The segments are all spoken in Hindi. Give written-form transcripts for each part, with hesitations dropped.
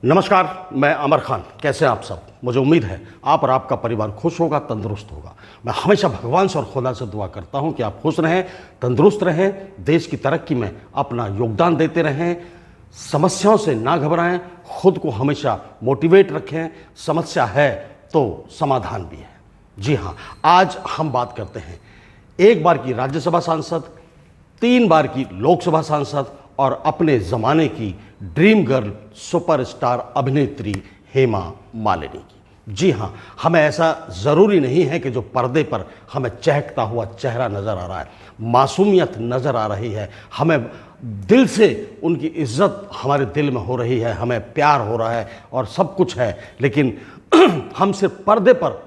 नमस्कार, मैं अमर खान। कैसे हैं आप सब? मुझे उम्मीद है आप और आपका परिवार खुश होगा, तंदुरुस्त होगा। मैं हमेशा भगवान से और खुदा से दुआ करता हूं कि आप खुश रहें, तंदुरुस्त रहें, देश की तरक्की में अपना योगदान देते रहें, समस्याओं से ना घबराएं, खुद को हमेशा मोटिवेट रखें। समस्या है तो समाधान भी है। जी हाँ, आज हम बात करते हैं एक बार की राज्यसभा सांसद, 3 बार की लोकसभा सांसद और अपने ज़माने की ड्रीम गर्ल सुपरस्टार अभिनेत्री हेमा मालिनी की। जी हाँ, हमें ऐसा ज़रूरी नहीं है कि जो पर्दे पर हमें चहकता हुआ चेहरा नज़र आ रहा है, मासूमियत नज़र आ रही है, हमें दिल से उनकी इज्जत हमारे दिल में हो रही है, हमें प्यार हो रहा है और सब कुछ है, लेकिन हम सिर्फ पर्दे पर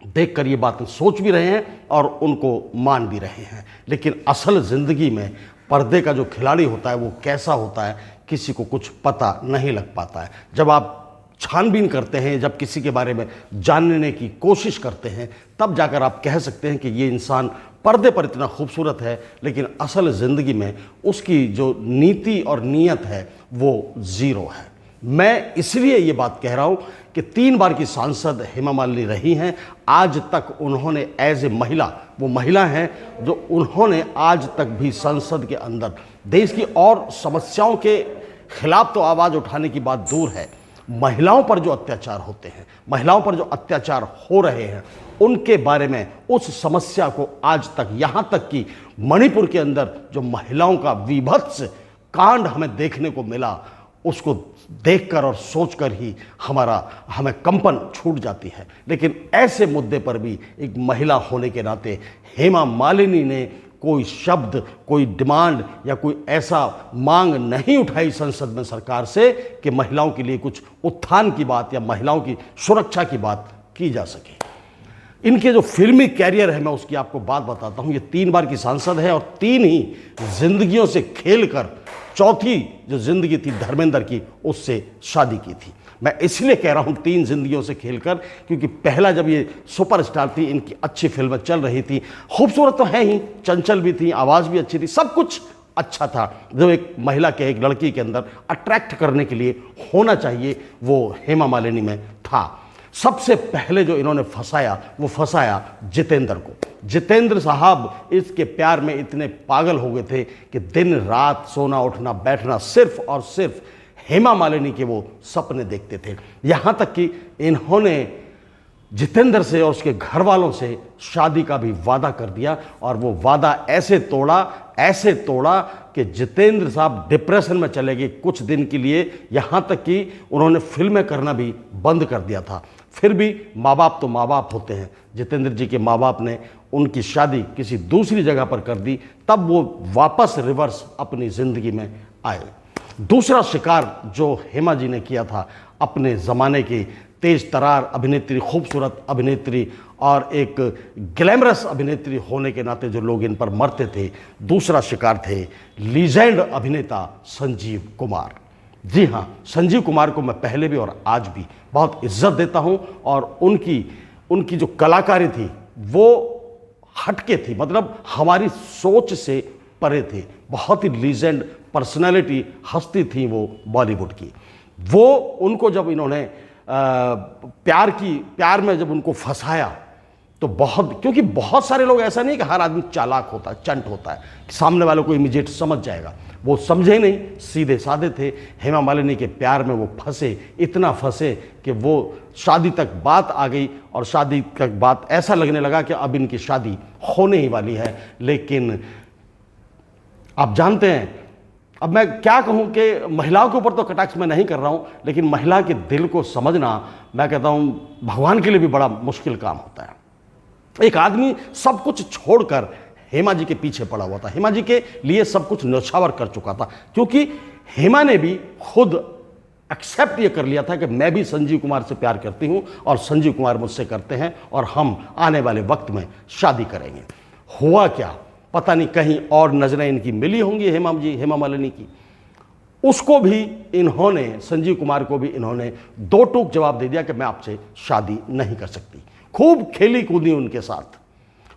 देखकर ये बातें सोच भी रहे हैं और उनको मान भी रहे हैं। लेकिन असल ज़िंदगी में पर्दे का जो खिलाड़ी होता है वो कैसा होता है, किसी को कुछ पता नहीं लग पाता है। जब आप छानबीन करते हैं, जब किसी के बारे में जानने की कोशिश करते हैं, तब जाकर आप कह सकते हैं कि ये इंसान पर्दे पर इतना खूबसूरत है, लेकिन असल ज़िंदगी में उसकी जो नीति और नीयत है वो ज़ीरो है। मैं इसलिए ये बात कह रहा हूँ कि 3 बार की सांसद हेमा मालिनी रही हैं। आज तक उन्होंने एज ए महिला, वो महिला हैं जो उन्होंने आज तक भी संसद के अंदर देश की और समस्याओं के खिलाफ तो आवाज़ उठाने की बात दूर है, महिलाओं पर जो अत्याचार होते हैं, महिलाओं पर जो अत्याचार हो रहे हैं, उनके बारे में, उस समस्या को आज तक, यहाँ तक कि मणिपुर के अंदर जो महिलाओं का विभत्स कांड हमें देखने को मिला, उसको देखकर और सोचकर ही हमें कंपन छूट जाती है। लेकिन ऐसे मुद्दे पर भी एक महिला होने के नाते हेमा मालिनी ने कोई शब्द, कोई डिमांड या कोई ऐसा मांग नहीं उठाई संसद में सरकार से कि महिलाओं के लिए कुछ उत्थान की बात या महिलाओं की सुरक्षा की बात की जा सके। इनके जो फिल्मी कैरियर है, मैं उसकी आपको बात बताता हूँ। ये 3 बार की सांसद है और 3 ही जिंदगियों से खेलकर चौथी जो जिंदगी थी धर्मेंद्र की, उससे शादी की थी। मैं इसलिए कह रहा हूँ 3 जिंदगियों से खेलकर, क्योंकि पहला जब ये सुपरस्टार थी, इनकी अच्छी फिल्में चल रही थी, खूबसूरत तो है ही, चंचल भी थी, आवाज़ भी अच्छी थी, सब कुछ अच्छा था जो एक महिला के, एक लड़की के अंदर अट्रैक्ट करने के लिए होना चाहिए, वो हेमा मालिनी में था। सबसे पहले जो इन्होंने फंसाया, वो फंसाया जितेंद्र को। जितेंद्र साहब इसके प्यार में इतने पागल हो गए थे कि दिन रात सोना उठना बैठना सिर्फ और सिर्फ हेमा मालिनी के वो सपने देखते थे। यहाँ तक कि इन्होंने जितेंद्र से और उसके घर वालों से शादी का भी वादा कर दिया, और वो वादा ऐसे तोड़ा कि जितेंद्र साहब डिप्रेशन में चले गए कुछ दिन के लिए। यहाँ तक कि उन्होंने फिल्में करना भी बंद कर दिया था। फिर भी माँ बाप तो माँ बाप होते हैं। जितेंद्र जी के माँ बाप ने उनकी शादी किसी दूसरी जगह पर कर दी, तब वो वापस रिवर्स अपनी ज़िंदगी में आए। दूसरा शिकार जो हेमा जी ने किया था, अपने ज़माने की तेज तरार अभिनेत्री, खूबसूरत अभिनेत्री और एक ग्लैमरस अभिनेत्री होने के नाते जो लोग इन पर मरते थे, दूसरा शिकार थे लीजेंड अभिनेता संजीव कुमार। जी हाँ, संजीव कुमार को मैं पहले भी और आज भी बहुत इज्जत देता हूँ, और उनकी जो कलाकारी थी वो हटके थी, मतलब हमारी सोच से परे थे। बहुत ही लीजेंड पर्सनालिटी, हस्ती थी वो बॉलीवुड की। वो उनको जब इन्होंने प्यार में जब उनको फंसाया तो क्योंकि बहुत सारे लोग, ऐसा नहीं कि हर आदमी चालाक होता है, चंट होता है, सामने वालों को इमीडिएट समझ जाएगा, वो समझे नहीं, सीधे साधे थे। हेमा मालिनी के प्यार में वो फंसे, इतना फंसे कि वो शादी तक बात आ गई, और शादी तक बात ऐसा लगने लगा कि अब इनकी शादी होने ही वाली है। लेकिन आप जानते हैं, अब मैं क्या कहूँ कि महिलाओं के ऊपर तो कटाक्ष मैं नहीं कर रहा हूँ, लेकिन महिला के दिल को समझना, मैं कहता हूँ भगवान के लिए भी बड़ा मुश्किल काम होता है। एक आदमी सब कुछ छोड़कर हेमा जी के पीछे पड़ा हुआ था, हेमा जी के लिए सब कुछ न्यौछावर कर चुका था, क्योंकि हेमा ने भी खुद एक्सेप्ट ये कर लिया था कि मैं भी संजीव कुमार से प्यार करती हूँ और संजीव कुमार मुझसे करते हैं, और हम आने वाले वक्त में शादी करेंगे। हुआ क्या पता नहीं, कहीं और नजरें इनकी मिली होंगी हेमा मालिनी की। उसको भी इन्होंने, संजीव कुमार को भी इन्होंने 2 टूक जवाब दे दिया कि मैं आपसे शादी नहीं कर सकती। खूब खेली कूदी उनके साथ।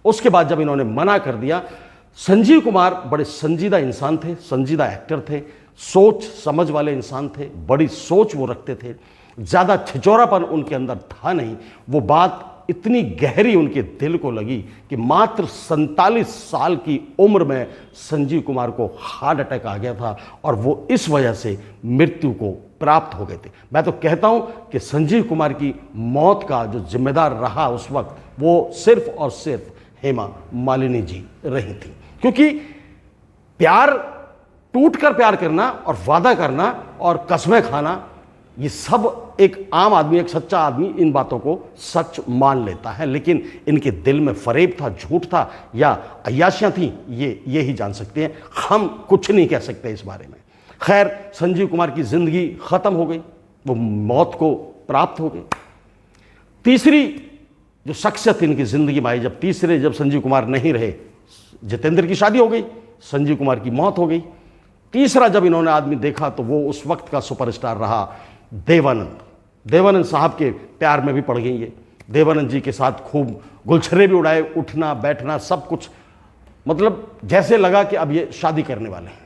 उसके बाद जब इन्होंने मना कर दिया, संजीव कुमार बड़े संजीदा इंसान थे, संजीदा एक्टर थे, सोच समझ वाले इंसान थे, बड़ी सोच वो रखते थे, ज़्यादा छिचोरापन उनके अंदर था नहीं। वो बात इतनी गहरी उनके दिल को लगी कि मात्र 47 साल की उम्र में संजीव कुमार को हार्ट अटैक आ गया था और वो इस वजह से मृत्यु को प्राप्त हो गए थे। मैं तो कहता हूं कि संजीव कुमार की मौत का जो जिम्मेदार रहा उस वक्त, वो सिर्फ और सिर्फ हेमा मालिनी जी रही थी। क्योंकि प्यार, टूटकर प्यार करना और वादा करना और कसमें खाना, ये सब एक आम आदमी, एक सच्चा आदमी इन बातों को सच मान लेता है, लेकिन इनके दिल में फरेब था, झूठ था या अय्याशियां थी, ये ही जान सकते हैं। हम कुछ नहीं कह सकते इस बारे में। खैर, संजीव कुमार की जिंदगी खत्म हो गई, वो मौत को प्राप्त हो गई। तीसरी जो शख्सियत इनकी जिंदगी में आई, जब संजीव कुमार नहीं रहे, जितेंद्र की शादी हो गई, संजीव कुमार की मौत हो गई। तीसरा जब इन्होंने आदमी देखा तो वो उस वक्त का सुपरस्टार रहा देवानंद। देवानंद साहब के प्यार में भी पड़ गई ये। देवानंद जी के साथ खूब गुलछरे भी उड़ाए, उठना बैठना सब कुछ, मतलब जैसे लगा कि अब ये शादी करने वाले हैं।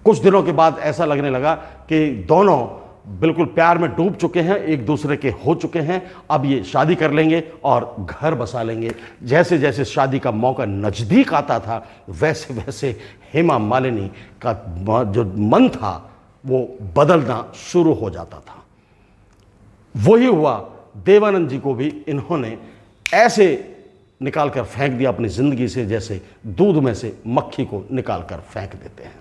कुछ दिनों के बाद ऐसा लगने लगा कि दोनों बिल्कुल प्यार में डूब चुके हैं, एक दूसरे के हो चुके हैं, अब ये शादी कर लेंगे और घर बसा लेंगे। जैसे जैसे शादी का मौका नज़दीक आता था, वैसे वैसे हेमा मालिनी का जो मन था वो बदलना शुरू हो जाता था। वही हुआ, देवानंद जी को भी इन्होंने ऐसे निकाल कर फेंक दिया अपनी ज़िंदगी से, जैसे दूध में से मक्खी को निकाल कर फेंक देते हैं।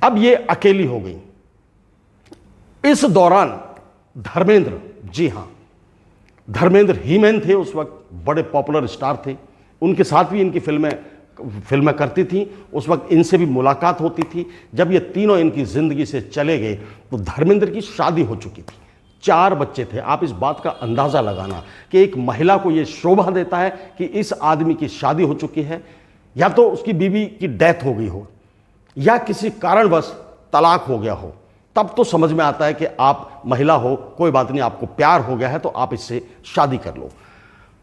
अब ये अकेली हो गई। इस दौरान धर्मेंद्र, जी हाँ, धर्मेंद्र हीमैन थे उस वक्त, बड़े पॉपुलर स्टार थे, उनके साथ भी इनकी फिल्में करती थी। उस वक्त इनसे भी मुलाकात होती थी। जब ये तीनों इनकी ज़िंदगी से चले गए तो धर्मेंद्र की शादी हो चुकी थी, 4 बच्चे थे। आप इस बात का अंदाज़ा लगाना कि एक महिला को ये शोभा देता है कि इस आदमी की शादी हो चुकी है, या तो उसकी बीवी की डेथ हो गई हो या किसी कारणवश तलाक हो गया हो, तब तो समझ में आता है कि आप महिला हो, कोई बात नहीं, आपको प्यार हो गया है तो आप इससे शादी कर लो।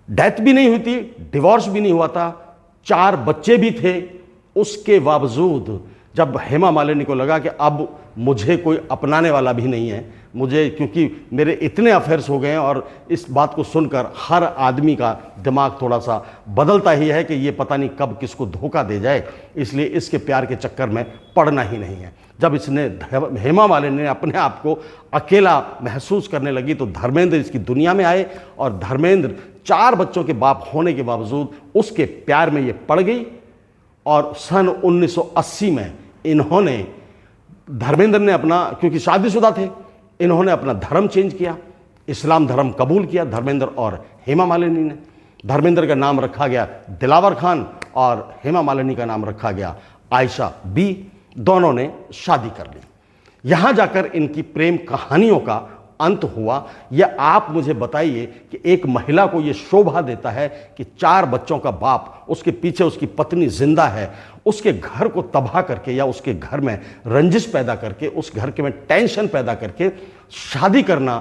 डेथ भी नहीं हुई थी, डिवोर्स भी नहीं हुआ था, 4 बच्चे भी थे। उसके बावजूद जब हेमा मालिनी को लगा कि अब मुझे कोई अपनाने वाला भी नहीं है, मुझे, क्योंकि मेरे इतने अफेयर्स हो गए हैं, और इस बात को सुनकर हर आदमी का दिमाग थोड़ा सा बदलता ही है कि ये पता नहीं कब किसको धोखा दे जाए, इसलिए इसके प्यार के चक्कर में पड़ना ही नहीं है। जब इसने, हेमा मालिनी ने अपने आप को अकेला महसूस करने लगी तो धर्मेंद्र इसकी दुनिया में आए, और धर्मेंद्र 4 बच्चों के बाप होने के बावजूद उसके प्यार में ये पड़ गई। और सन 1980 में इन्होंने, धर्मेंद्र ने अपना, क्योंकि शादीशुदा थे, इन्होंने अपना धर्म चेंज किया, इस्लाम धर्म कबूल किया धर्मेंद्र और हेमा मालिनी ने। धर्मेंद्र का नाम रखा गया दिलावर खान और हेमा मालिनी का नाम रखा गया आयशा बी। दोनों ने शादी कर ली। यहां जाकर इनकी प्रेम कहानियों का अंत हुआ। यह आप मुझे बताइए कि एक महिला को यह शोभा देता है कि 4 बच्चों का बाप, उसके पीछे उसकी पत्नी जिंदा है, उसके घर को तबाह करके या उसके घर में रंजिश पैदा करके, उस घर के में टेंशन पैदा करके शादी करना,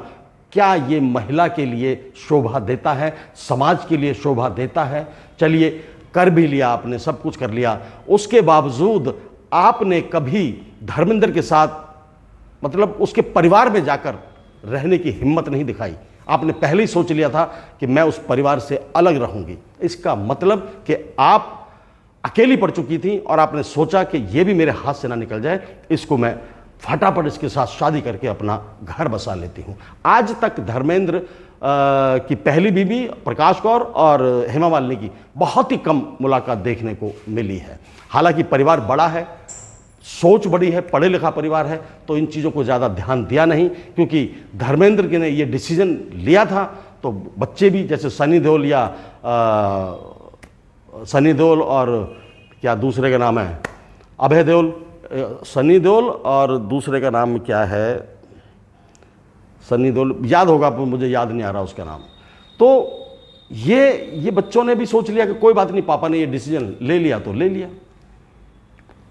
क्या ये महिला के लिए शोभा देता है, समाज के लिए शोभा देता है? चलिए, कर भी लिया आपने, सब कुछ कर लिया, उसके बावजूद आपने कभी धर्मेंद्र के साथ, मतलब उसके परिवार में जाकर रहने की हिम्मत नहीं दिखाई। आपने पहले ही सोच लिया था कि मैं उस परिवार से अलग रहूंगी। इसका मतलब कि आप अकेली पड़ चुकी थी और आपने सोचा कि ये भी मेरे हाथ से ना निकल जाए, इसको मैं फटाफट इसके साथ शादी करके अपना घर बसा लेती हूँ। आज तक धर्मेंद्र की पहली बीवी प्रकाश कौर और हेमा मालिनी की बहुत ही कम मुलाकात देखने को मिली है। हालांकि परिवार बड़ा है, सोच बड़ी है, पढ़े लिखा परिवार है, तो इन चीज़ों को ज़्यादा ध्यान दिया नहीं, क्योंकि धर्मेंद्र के ने ये डिसीजन लिया था तो बच्चे भी, जैसे सनी देओल या सनी देओल और क्या दूसरे का नाम है, अभय देओल, सनी देओल और दूसरे का नाम क्या है, सनी देओल याद होगा, मुझे याद नहीं आ रहा उसका नाम। तो ये बच्चों ने भी सोच लिया कि कोई बात नहीं, पापा ने ये डिसीजन ले लिया तो ले लिया।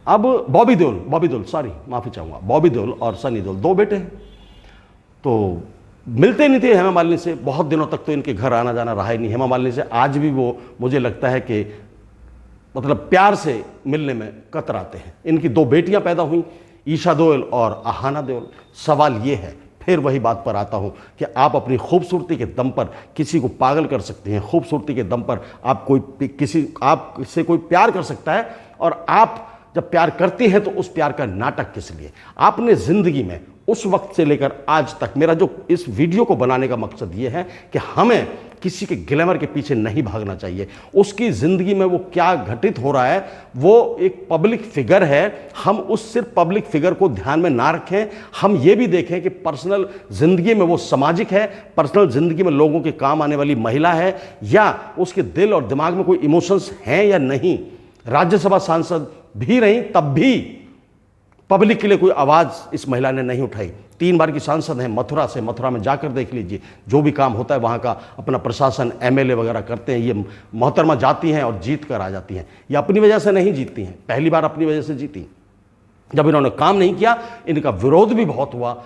अब बॉबी देओल, सॉरी माफ़ी चाहूँगा, बॉबी देओल और सनी देओल 2 बेटे हैं, तो मिलते नहीं थे हेमा मालिनी से। बहुत दिनों तक तो इनके घर आना जाना रहा ही नहीं हेमा मालिनी से। आज भी वो, मुझे लगता है कि मतलब प्यार से मिलने में कतराते हैं। इनकी 2 बेटियां पैदा हुई, ईशा देओल और अहाना देओल, सवाल ये है, फिर वही बात पर आता हूं कि आप अपनी खूबसूरती के दम पर किसी को पागल कर सकते हैं, खूबसूरती के दम पर आपसे कोई प्यार कर सकता है, और आप जब प्यार करते हैं तो उस प्यार का नाटक किस लिए? आपने जिंदगी में उस वक्त से लेकर आज तक, मेरा जो इस वीडियो को बनाने का मकसद ये है कि हमें किसी के ग्लैमर के पीछे नहीं भागना चाहिए। उसकी जिंदगी में वो क्या घटित हो रहा है, वो एक पब्लिक फिगर है, हम उस सिर्फ पब्लिक फिगर को ध्यान में ना रखें। हम ये भी देखें कि पर्सनल जिंदगी में वो सामाजिक है, पर्सनल जिंदगी में लोगों के काम आने वाली महिला है, या उसके दिल और दिमाग में कोई इमोशंस हैं या नहीं। राज्यसभा सांसद भी रही, तब भी पब्लिक के लिए कोई आवाज इस महिला ने नहीं उठाई। 3 बार की सांसद हैं मथुरा से, मथुरा में जाकर देख लीजिए, जो भी काम होता है वहाँ का अपना प्रशासन एमएलए वगैरह करते हैं। ये मोहतरमा जाती हैं और जीत कर आ जाती हैं। ये अपनी वजह से नहीं जीतती हैं, पहली बार अपनी वजह से जीती। जब इन्होंने काम नहीं किया, इनका विरोध भी बहुत हुआ।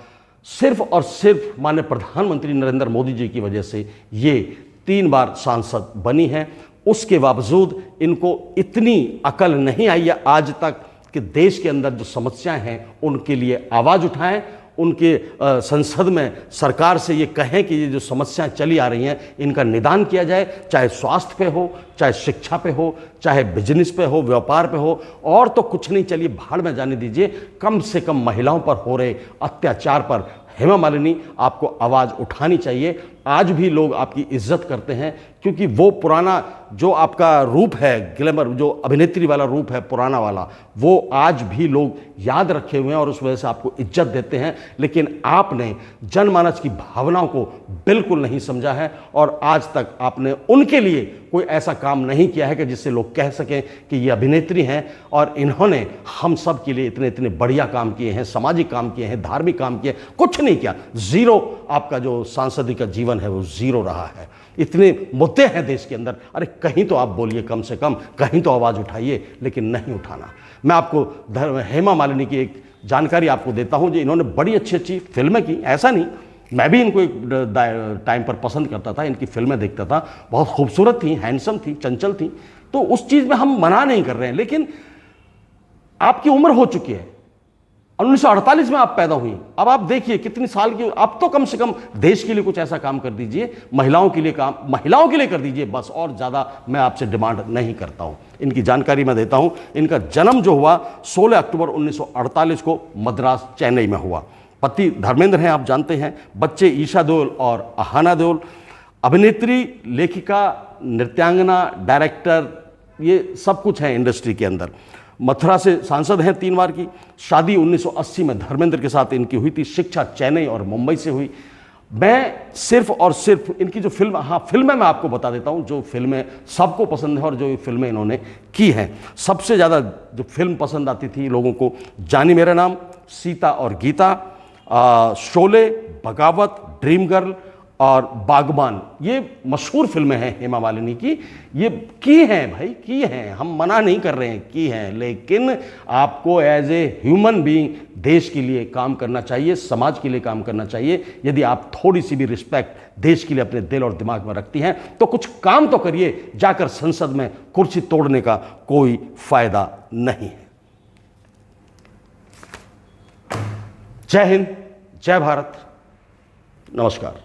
सिर्फ और सिर्फ माननीय प्रधानमंत्री नरेंद्र मोदी जी की वजह से ये 3 बार सांसद बनी हैं। उसके बावजूद इनको इतनी अकल नहीं आई है आज तक कि देश के अंदर जो समस्याएं हैं उनके लिए आवाज़ उठाएं, उनके संसद में सरकार से ये कहें कि ये जो समस्याएं चली आ रही हैं इनका निदान किया जाए, चाहे स्वास्थ्य पे हो, चाहे शिक्षा पे हो, चाहे बिजनेस पे हो, व्यापार पे हो, और तो कुछ नहीं, चलिए भाड़ में जाने दीजिए। कम से कम महिलाओं पर हो रहे अत्याचार पर हेमा मालिनी आपको आवाज़ उठानी चाहिए। आज भी लोग आपकी इज्जत करते हैं क्योंकि वो पुराना जो आपका रूप है, ग्लैमर, जो अभिनेत्री वाला रूप है पुराना वाला, वो आज भी लोग याद रखे हुए हैं और उस वजह से आपको इज्जत देते हैं। लेकिन आपने जनमानस की भावनाओं को बिल्कुल नहीं समझा है और आज तक आपने उनके लिए कोई ऐसा काम नहीं किया है कि जिससे लोग कह सकें कि ये अभिनेत्री हैं और इन्होंने हम सब के लिए इतने इतने बढ़िया काम किए हैं, सामाजिक काम किए हैं, धार्मिक काम किए, कुछ नहीं किया। जीरो आपका जो सांसदी का जीवन है वो जीरो रहा है। इतने मुद्दे हैं देश के अंदर, अरे कहीं तो आप बोलिए, कम से कम कहीं तो आवाज़ उठाइए, लेकिन नहीं उठाना। मैं आपको हेमा मालिनी की एक जानकारी आपको देता हूं, जो इन्होंने बड़ी अच्छी अच्छी फिल्में की। ऐसा नहीं, मैं भी इनको एक टाइम पर पसंद करता था, इनकी फिल्में देखता था, बहुत खूबसूरत थी, हैंडसम थी, चंचल थी, तो उस चीज़ में हम मना नहीं कर रहे हैं। लेकिन आपकी उम्र हो चुकी है, 1948 में आप पैदा हुई, अब आप देखिए कितनी साल की, अब तो कम से कम देश के लिए कुछ ऐसा काम कर दीजिए, महिलाओं के लिए काम, महिलाओं के लिए कर दीजिए बस, और ज़्यादा मैं आपसे डिमांड नहीं करता हूं। इनकी जानकारी मैं देता हूं। इनका जन्म जो हुआ 16 अक्टूबर 1948 को मद्रास, चेन्नई में हुआ। पति धर्मेंद्र हैं, आप जानते हैं। बच्चे ईशा देओल और अहाना देओल। अभिनेत्री, लेखिका, नृत्यांगना, डायरेक्टर, ये सब कुछ है इंडस्ट्री के अंदर। मथुरा से सांसद हैं 3 बार की। शादी 1980 में धर्मेंद्र के साथ इनकी हुई थी। शिक्षा चेन्नई और मुंबई से हुई। मैं सिर्फ और सिर्फ इनकी जो फिल्म, हाँ फिल्में मैं आपको बता देता हूँ, जो फिल्में सबको पसंद है और जो फिल्में इन्होंने की हैं। सबसे ज़्यादा जो फिल्म पसंद आती थी लोगों को, जानी मेरा नाम, सीता और गीता, शोले, बगावत, ड्रीम गर्ल और बागबान, ये मशहूर फिल्में हैं हेमा मालिनी की। ये की हैं भाई, की हैं, हम मना नहीं कर रहे हैं, की हैं, लेकिन आपको एज ए ह्यूमन बीइंग देश के लिए काम करना चाहिए, समाज के लिए काम करना चाहिए। यदि आप थोड़ी सी भी रिस्पेक्ट देश के लिए अपने दिल और दिमाग में रखती हैं तो कुछ काम तो करिए, जाकर संसद में कुर्सी तोड़ने का कोई फायदा नहीं है। जय हिंद, जय भारत, नमस्कार।